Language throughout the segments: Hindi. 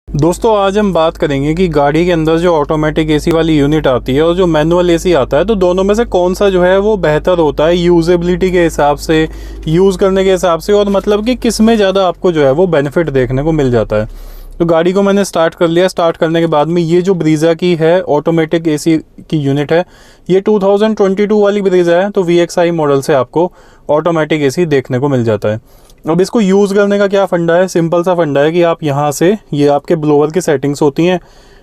दोस्तों आज हम बात करेंगे कि गाड़ी के अंदर जो ऑटोमेटिक एसी वाली यूनिट आती है और जो मैनुअल एसी आता है, तो दोनों में से कौन सा जो है वो बेहतर होता है यूजेबिलिटी के हिसाब से, यूज़ करने के हिसाब से, और मतलब कि किस में ज़्यादा आपको जो है वो बेनिफिट देखने को मिल जाता है। तो गाड़ी को मैंने स्टार्ट कर लिया। स्टार्ट करने के बाद में ये जो ब्रीज़ा की है ऑटोमेटिक एसी की यूनिट है, ये 2022 वाली ब्रीज़ा है। तो VXI मॉडल से आपको ऑटोमेटिक एसी देखने को मिल जाता है। अब इसको यूज़ करने का क्या फंडा है, सिंपल सा फंडा है कि आप यहाँ से, ये आपके ब्लोअर की सेटिंग्स होती हैं,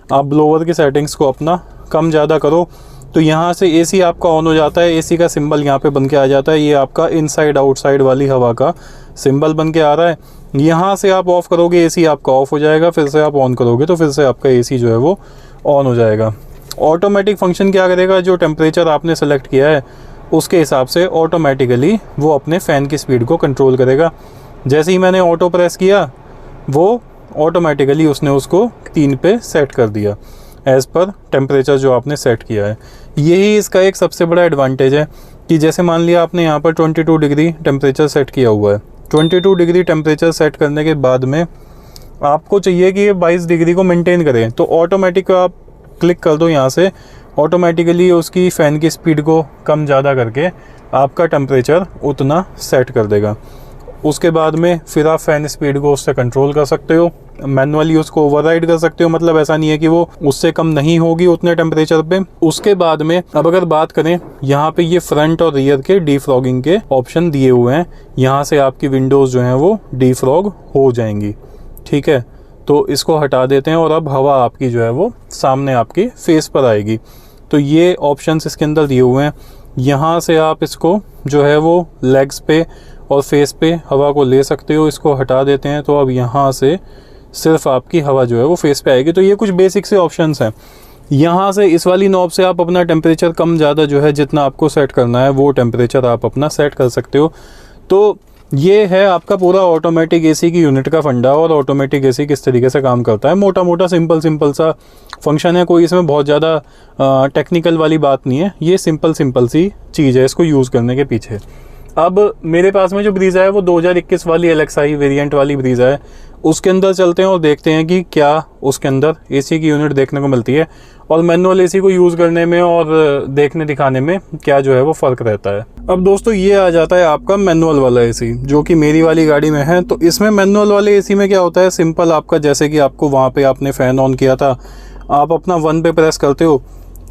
आप ब्लोअर की सेटिंग्स को अपना कम ज़्यादा करो तो यहाँ से एसी आपका ऑन हो जाता है। एसी का सिंबल यहाँ पे बन के आ जाता है, ये आपका इनसाइड आउटसाइड वाली हवा का सिंबल बन के आ रहा है। यहाँ से आप ऑफ़ करोगे एसी आपका ऑफ़ हो जाएगा, फिर से आप ऑन करोगे तो फिर से आपका एसी जो है वो ऑन हो जाएगा। ऑटोमेटिक फंक्शन क्या करेगा, जो टेम्परेचर आपने सेलेक्ट किया है उसके हिसाब से ऑटोमेटिकली वो अपने फ़ैन की स्पीड को कंट्रोल करेगा। जैसे ही मैंने ऑटो प्रेस किया, वो ऑटोमेटिकली उसने उसको 3 पे सेट कर दिया एज़ पर टेम्परेचर जो आपने सेट किया है। यही इसका एक सबसे बड़ा एडवांटेज है कि जैसे मान लिया आपने यहाँ पर 22 डिग्री टेम्परेचर सेट किया हुआ है। 22 डिग्री टेम्परेचर सेट करने के बाद में आपको चाहिए कि ये 22 डिग्री को मेंटेन करें, तो ऑटोमेटिक आप क्लिक कर दो यहाँ से, ऑटोमेटिकली उसकी फ़ैन की स्पीड को कम ज़्यादा करके आपका टेम्परेचर उतना सेट कर देगा। उसके बाद में फिर आप फ़ैन स्पीड को उससे कंट्रोल कर सकते हो, मैनुअली उसको ओवरराइड कर सकते हो। मतलब ऐसा नहीं है कि वो उससे कम नहीं होगी उतने टेम्परेचर पे। उसके बाद में अब अगर बात करें, यहाँ पे ये फ्रंट और रियर के डीफ्रॉगिंग के ऑप्शन दिए हुए हैं। यहाँ से आपकी विंडोज़ जो हैं वो डीफ्रॉग हो जाएंगी, ठीक है। तो इसको हटा देते हैं और अब हवा आपकी जो है वो सामने आपके फेस पर आएगी। तो ये ऑप्शंस इसके अंदर दिए हुए हैं। यहाँ से आप इसको जो है वो लेग्स पे और फेस पे हवा को ले सकते हो। इसको हटा देते हैं तो अब यहाँ से सिर्फ आपकी हवा जो है वो फेस पे आएगी। तो ये कुछ बेसिक से ऑप्शंस हैं। यहाँ से इस वाली नॉब से आप अपना टेम्परेचर कम ज़्यादा जो है जितना आपको सेट करना है वो टेम्परेचर आप अपना सेट कर सकते हो। तो ये है आपका पूरा ऑटोमेटिक एसी की यूनिट का फंडा। और ऑटोमेटिक एसी किस तरीके से काम करता है, मोटा मोटा सिंपल सा फंक्शन है। कोई इसमें बहुत ज़्यादा टेक्निकल वाली बात नहीं है, ये सिंपल सी चीज़ है इसको यूज़ करने के पीछे। अब मेरे पास में जो ब्रीज़ा है वो 2021 वाली LXI वेरिएंट वाली ब्रीज़ा है। उसके अंदर चलते हैं और देखते हैं कि क्या उसके अंदर एसी की यूनिट देखने को मिलती है और मैनुअल एसी को यूज़ करने में और देखने दिखाने में क्या जो है वो फ़र्क रहता है। अब दोस्तों ये आ जाता है आपका मैनुअल वाला एसी, जो कि मेरी वाली गाड़ी में है। तो इसमें मैनुअल वाले एसी में क्या होता है, सिंपल आपका जैसे कि आपको वहाँ पे आपने फ़ैन ऑन किया था, आप अपना 1 पे प्रेस करते हो,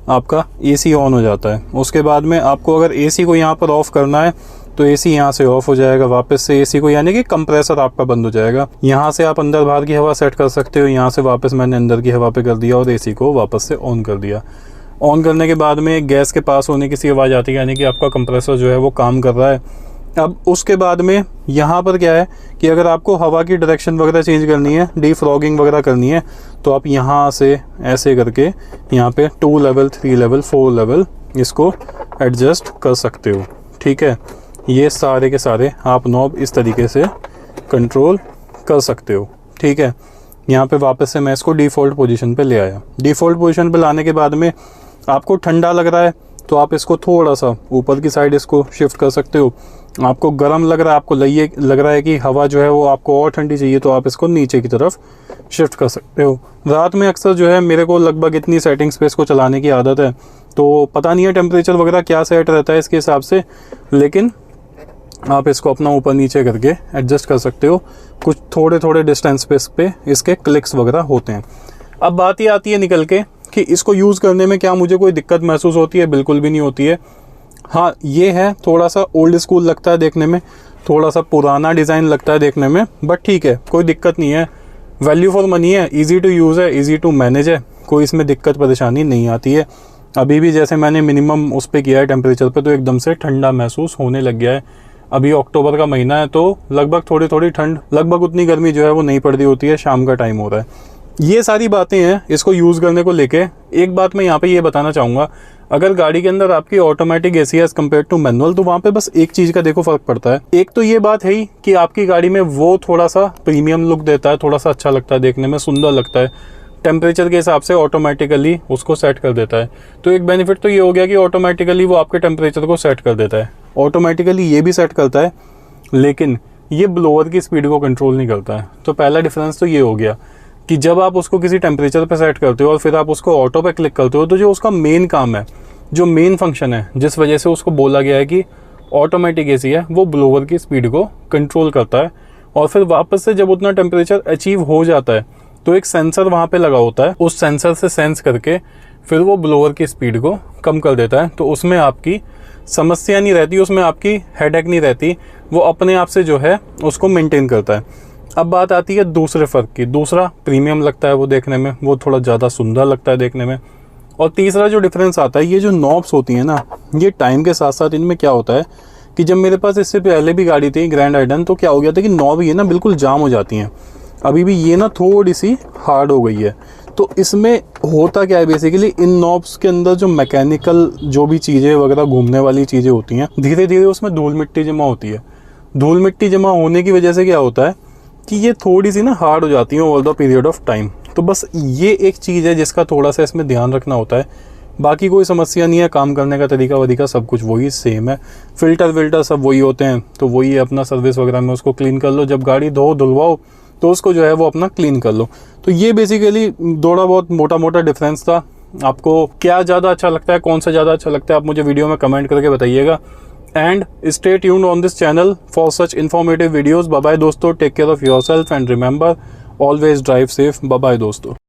आपका एसी ऑन हो जाता है। उसके बाद में आपको अगर एसी को यहाँ पर ऑफ़ करना है तो एसी यहाँ से ऑफ हो जाएगा, वापस से एसी को, यानी कि कंप्रेसर आपका बंद हो जाएगा। यहाँ से आप अंदर बाहर की हवा सेट कर सकते हो। यहाँ से वापस मैंने अंदर की हवा पे कर दिया और एसी को वापस से ऑन कर दिया। ऑन करने के बाद में गैस के पास होने की सी आवाज़ आती है, यानी कि आपका कंप्रेसर जो है वो काम कर रहा है। अब उसके बाद में यहाँ पर क्या है कि अगर आपको हवा की डायरेक्शन वगैरह चेंज करनी है, डीफ्रॉगिंग वगैरह करनी है, तो आप यहाँ से ऐसे करके यहाँ पे 2 लेवल 3 लेवल 4 लेवल इसको एडजस्ट कर सकते हो, ठीक है। ये सारे के सारे आप नॉब इस तरीके से कंट्रोल कर सकते हो, ठीक है। यहाँ पे वापस से मैं इसको डिफ़ॉल्ट पोजीशन पे ले आया। डिफ़ॉल्ट पोजीशन पे लाने के बाद में आपको ठंडा लग रहा है तो आप इसको थोड़ा सा ऊपर की साइड इसको शिफ्ट कर सकते हो। आपको गर्म लग रहा है, आपको लग रहा है कि हवा जो है वो आपको और ठंडी चाहिए, तो आप इसको नीचे की तरफ शिफ्ट कर सकते हो। रात में अक्सर जो है मेरे को लगभग इतनी सेटिंग्स पे इसको चलाने की आदत है, तो पता नहीं है टेम्परेचर वगैरह क्या सेट रहता है इसके हिसाब से, लेकिन आप इसको अपना ऊपर नीचे करके एडजस्ट कर सकते हो। कुछ थोड़े डिस्टेंस पे इसके क्लिक्स वगैरह होते हैं। अब बात ये आती है निकल के कि इसको यूज़ करने में क्या मुझे कोई दिक्कत महसूस होती है, बिल्कुल भी नहीं होती है। हाँ, ये है थोड़ा सा ओल्ड स्कूल लगता है देखने में, थोड़ा सा पुराना डिज़ाइन लगता है देखने में, बट ठीक है, कोई दिक्कत नहीं है। वैल्यू फॉर मनी है, ईजी टू यूज़ है, ईजी टू मैनेज है, कोई इसमें दिक्कत परेशानी नहीं आती है। अभी भी जैसे मैंने मिनिमम उस पर किया है टेम्परेचर पर, तो एकदम से ठंडा महसूस होने लग गया है। अभी अक्टूबर का महीना है तो लगभग थोड़ी ठंड, लगभग उतनी गर्मी जो है वो नहीं पड़ती होती है, शाम का टाइम हो रहा है। ये सारी बातें हैं इसको यूज़ करने को लेके। एक बात मैं यहाँ पे ये बताना चाहूँगा, अगर गाड़ी के अंदर आपकी automatic AC as compare to manual, तो वहाँ पे बस एक चीज़ का देखो फ़र्क पड़ता है। एक तो ये बात है ही कि आपकी गाड़ी में वो थोड़ा सा प्रीमियम लुक देता है, थोड़ा सा अच्छा लगता है देखने में, सुंदर लगता है, टेम्परेचर के हिसाब से ऑटोमेटिकली उसको सेट कर देता है। तो एक बेनिफिट तो ये हो गया कि ऑटोमेटिकली वो आपके टेम्परेचर को सेट कर देता है। ऑटोमेटिकली ये भी सेट करता है, लेकिन ये ब्लोअर की स्पीड को कंट्रोल नहीं करता है। तो पहला डिफरेंस तो ये हो गया। कि जब आप उसको किसी टेम्परेचर पे सेट करते हो और फिर आप उसको ऑटो पे क्लिक करते हो, तो जो उसका मेन काम है, जो मेन फंक्शन है, जिस वजह से उसको बोला गया है कि ऑटोमेटिक एसी है, वो ब्लोअर की स्पीड को कंट्रोल करता है। और फिर वापस से जब उतना टेम्परेचर अचीव हो जाता है तो एक सेंसर वहाँ पे लगा होता है, उस सेंसर से सेंस करके फिर वो ब्लोअर की स्पीड को कम कर देता है। तो उसमें आपकी समस्या नहीं रहती, उसमें आपकी हेडेक नहीं रहती, वो अपने आप से जो है उसको मेंटेन करता है। अब बात आती है दूसरे फ़र्क की। दूसरा, प्रीमियम लगता है वो देखने में, वो थोड़ा ज़्यादा सुंदर लगता है देखने में। और तीसरा जो डिफरेंस आता है, ये जो नॉब्स होती हैं ना, ये टाइम के साथ साथ इनमें क्या होता है कि जब मेरे पास इससे पहले भी गाड़ी थी ग्रैंड आइडन, तो क्या हो गया था कि नॉब ये ना बिल्कुल जाम हो जाती हैं। अभी भी ये ना थोड़ी सी हार्ड हो गई है। तो इसमें होता क्या है बेसिकली, इन नॉब्स के अंदर जो मैकेनिकल जो भी चीज़ें वगैरह घूमने वाली चीज़ें होती हैं, धीरे धीरे उसमें धूल मिट्टी जमा होती है। धूल मिट्टी जमा होने की वजह से क्या होता है कि ये थोड़ी सी ना हार्ड हो जाती है over the period of time. तो बस ये एक चीज़ है जिसका थोड़ा सा इसमें ध्यान रखना होता है। बाकी कोई समस्या नहीं है, काम करने का तरीका वरीका सब कुछ वही सेम है। फिल्टर विल्टर सब वही होते हैं, तो वही है, अपना सर्विस वगैरह में उसको क्लीन कर लो। जब गाड़ी धुलवाओ तो उसको जो है वो अपना क्लीन कर लो। तो ये बेसिकली थोड़ा बहुत मोटा मोटा डिफरेंस था। आपको क्या ज़्यादा अच्छा लगता है, कौन सा ज़्यादा अच्छा लगता है, आप मुझे वीडियो में कमेंट करके बताइएगा। And stay tuned on this channel for such informative videos. Bye bye दोस्तों, take care of yourself and remember always drive safe. Bye bye दोस्तों।